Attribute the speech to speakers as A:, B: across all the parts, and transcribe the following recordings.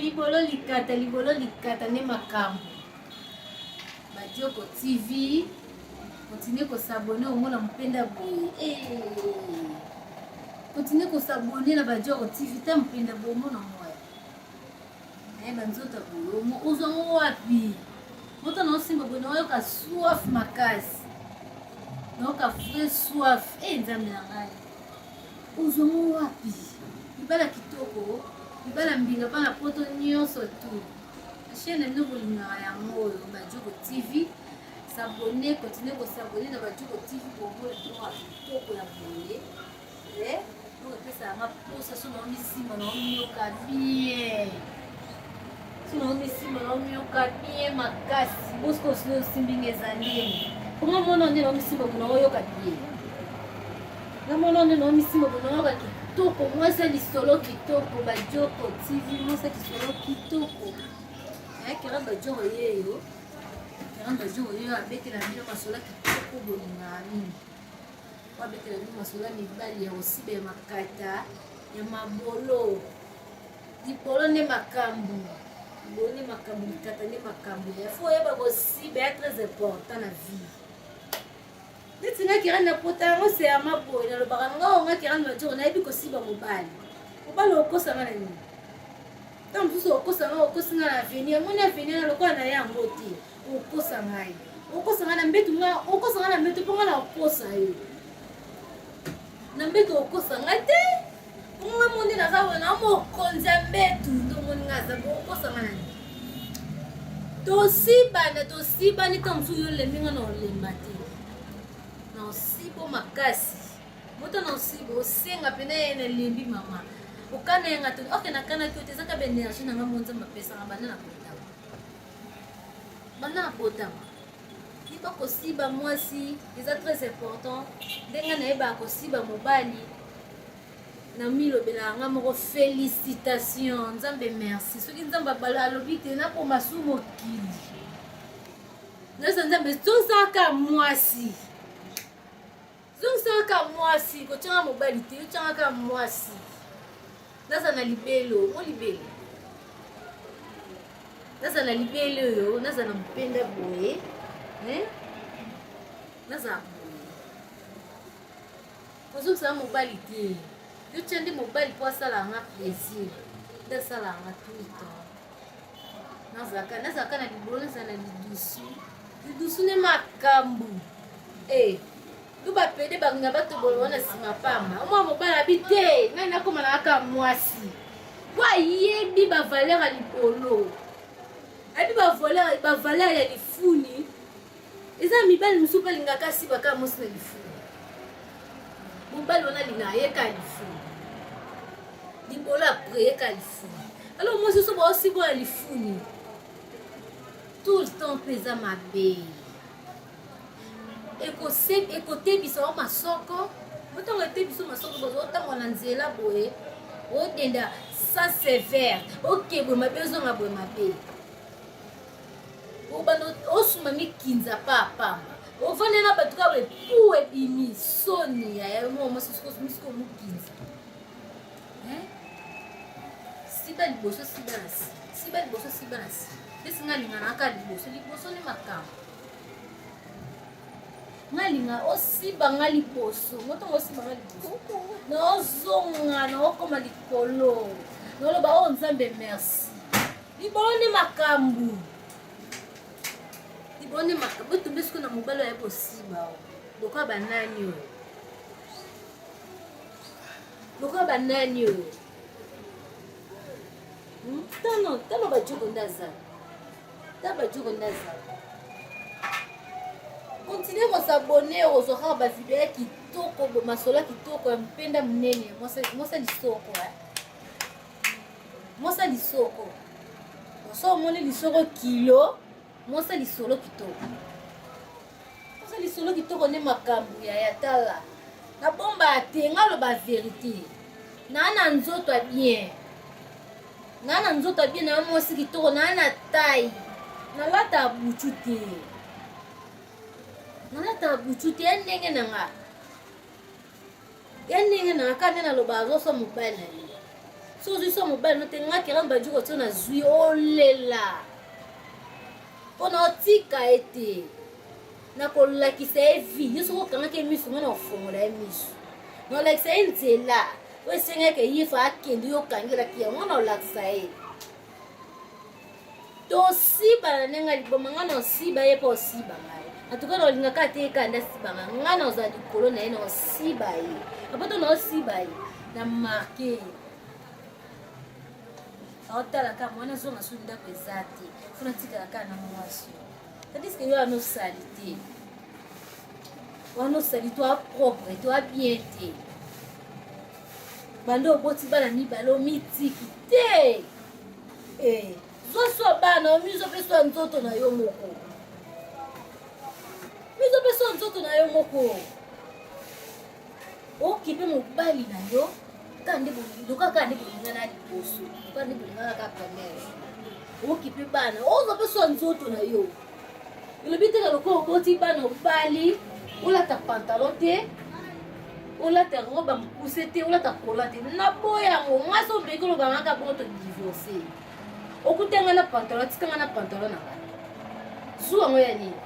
A: libolo likata ne makambo. Badioko TV. Continuez à s'abonner au monde mpenda boye. Continuez à s'abonner na Badioko TV ta mpenda boye mona moya. Banzota boye. Ozo wapi? Mota na osimba boye na yoka soif makasi. Na yoka frais soif. Nzambe na ngai. Ozo wapi? Ibala kitoko. Ibala mbinga bana poto nyonso tu. Chaîne nouveau linga ya moyo Badioko TV. S'abonner, continuez à s'abonner dans Badioko TV pour vous le droit pour la boye. Donc ça m'a posé sur mon ici mon mioka bien. Sur mon ici mon mioka bien makasi. Bosco sio simbinge zandeni. Comment mon on est dans ici mon yoka bien. Na mon on est dans ici mon yoka kitoko. Moi c'est l'isolo kitoko Badioko TV. Moi c'est l'isolo kitoko. Kerene Badioko yeyo. Kerene Badioko yeyo abetela bino masola kitoko bolingani. Wa betela bino masola mibali ya osibe ya makata ya mabolo. Dipolo ne makambu. Boni makambu mikata ne makambu. Ya faut yeba osibe est très important na vie. Netinga Kerene na potango c'est ya mabolo na lobanga nga Kerene Badioko na yebi kosiba mobali. Mobali okosa ngana ni. Tant que vous okosa na avenir, mon avenir le quoi na yango ti. Okosa ngai. Okosa na mbetu nga, okosa na mbetu ponga na okosa yo. Na mbetu okosa ngate. Ponga monde na zawo na mo konza mbetu ndo moni ngaza okosa ngana. Tosiba ni tamsu yo le minga na olembati. Na osibo makasi. Moto na osibo senga pena ene lembi mama. Ukana yenga tu okay na kana tu tezaka benergie na ngamonza mapesa ngabana na potama. Bana potama. Iba kosiba mwasi, c'est très important. Ndenga na eba kosiba mobali. Na milo bela ngamoko félicitations, nzambe merci. Soki nzamba bala lobite na ko masumo kili. Nasa nzambe tozaka mwasi. Zongaka mwasi ko tanga mobali te, tanga mwasi. Naza na libelo, mo libelo. Naza na libelo yo, naza na mpenda boye. Naza boye. Ozo sa mobali te. Yo tende mobali po sala nga plaisir. Da sala nga tout le temps. Naza na libolo, naza na lidusu. Lidusu ne makambu. Duba pede bangunga bato bolo wana sima pamba. Mwa mobala bite, ngai nakoma na aka mwasi. Wa yebi ba valeur a lipolo. Abi ba valeur ya lifuni. Eza mibali musupa lingaka si baka musu na lifuni. Mobali wana linga yeka lifuni. Libolo après yeka lifuni. Alors moi je so ba aussi bon lifuni. Tout le temps pesa mabe. Écoutez biso masoko botongo te biso masoko bozo tango na nzela boye o denda sans sévère OK bo mabezo nga boye mabe o bando o suma mikinza papa o vane na batuka we pou ebimi soni ya mo masoko misko mukinza siba liboso sibanasi desinga lingana ka liboso ni makamo ngalinga osiba ngali poso moto osiba ngali poso no zonga no koma likolo no lo ba nzambe merci libone makambu tumbesko na mobalo ya posiba lokwa banani yo tano Badioko ndaza Continuez à s'abonner aux horaires de vidéo qui toquent, masola qui toquent, mpenda mnene. Moi ça lisoko. Moi ça lisoko. So moni lisoko kilo. Moi ça lisolo qui toque. Moi ça lisolo qui toque ne makambu ya tala. Na bomba tenga lo ba vérité. Na nzoto bien. Na nzoto bien na moi si qui toque na taille. Na lata buchuti. Nalata buchuti ndenge nanga kanena lo bazo so mobali so ozwi so mobali no te nga Kerene banjuka otie na zwi olela mpona otika ete na kolakisa ye vi nyonso kokangaki ye miso nga na ofongola ye miso na olakisa ye nzela oyo esengaki ye fa akende oyo okangelaki yango na olakisa ye tosiba na ndenge liboma nga na osiba ye mpo osiba ngai atuka na olingaka te ekanda sibanga nga na oza likolo na ye na osiba ye apoto na osiba ye na marke aotalaka mwana zonga so ndako eza te fona tikalaka na mwasi tadiske yo anosali te wanosali to apropre to abien te bando oboti bana mibale omitiki te zoso bana omizo mpe so nzoto na yo moko mizo mpe so nzoto na yo moko okipe mobali na yo kaka nde bolinga na liboso kaka nde bolinga kaka premiere okipe bana ozo mpe so nzoto na yo elobi teka lokola oboti bana obali olata pantalon te olata roba mokuse te olata kola te na boyango mwasi obeki olobangaka bongo to divorce okutanga na pantalon atikanga na pantalon na ngai zuwa ngo ya nini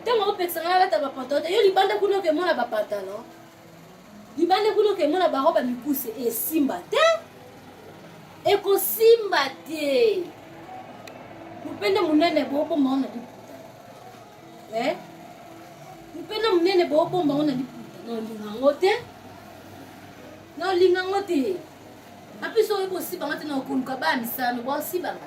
A: ntango opekisanga alata bapantalon te yo libanda kuna okemona bapantalon libanda kuna okemona baroba mikuse esimba te ekosimba te mopende monene boobombango na liputa mopende monene boobombango na liputa na olingango te na olingango te apiso oyo bosibanga te na okoluka baya misano bosibanga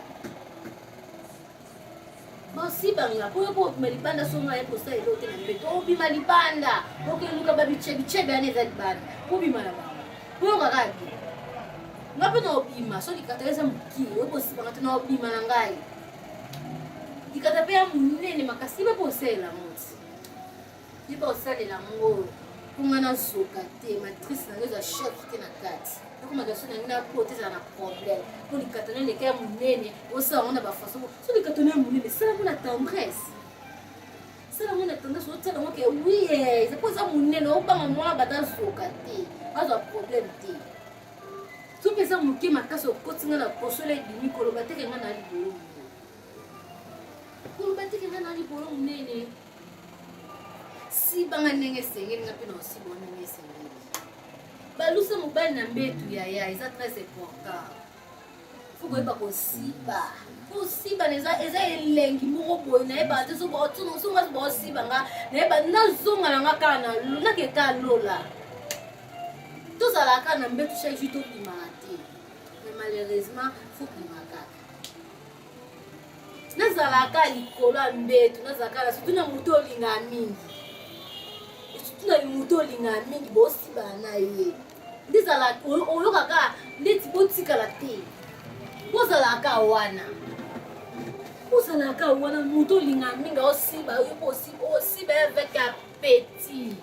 A: mpo yo bobima libanda songa ye posa elo te na mpeto obima libanda okeluka babichebichebe ane eza libanda obima na bango po yo kaka te nga mpe na obima so likata eza mokili oyo bosibanga te na obima na ngai likata mpe ya monene makasi mpe posela moti ye mpe osalela ngo mponga na zoka te matrice na yo eza choke te na kati nakomaka so nangi na po te ezala na problème mpo likata na ndeke ya monene osala ngo na bafaçon so likata na ya monene salango na tendresse otala ngo ke wi eza mpo eza monene obanga mwana bata zoka te azwa problème te so mpe eza moke makasi okotinga na posolo edimi koloba teke nga na libolo monene sibanga ndenge esengeli nga mpe na osiba ndenge esengeli balusa mobali na mbetu yaya eza très important fo koyeba kosiba eza elengi moko boye nayeba te songa bosiba nga nayeba nazonga na nga kaka nakeka lola tozalaka na mbetu chaque jour tobimaka te mais malheureusement fo bima kaka nazalaka likolo ya mbetu nazalaka surtout na moto olingaka mingi tuna limuto olinga mingi bosibana na ye ndizala oyokaka ndeti botikala te bozalaka wana muto olinga mingi osiba avec appétit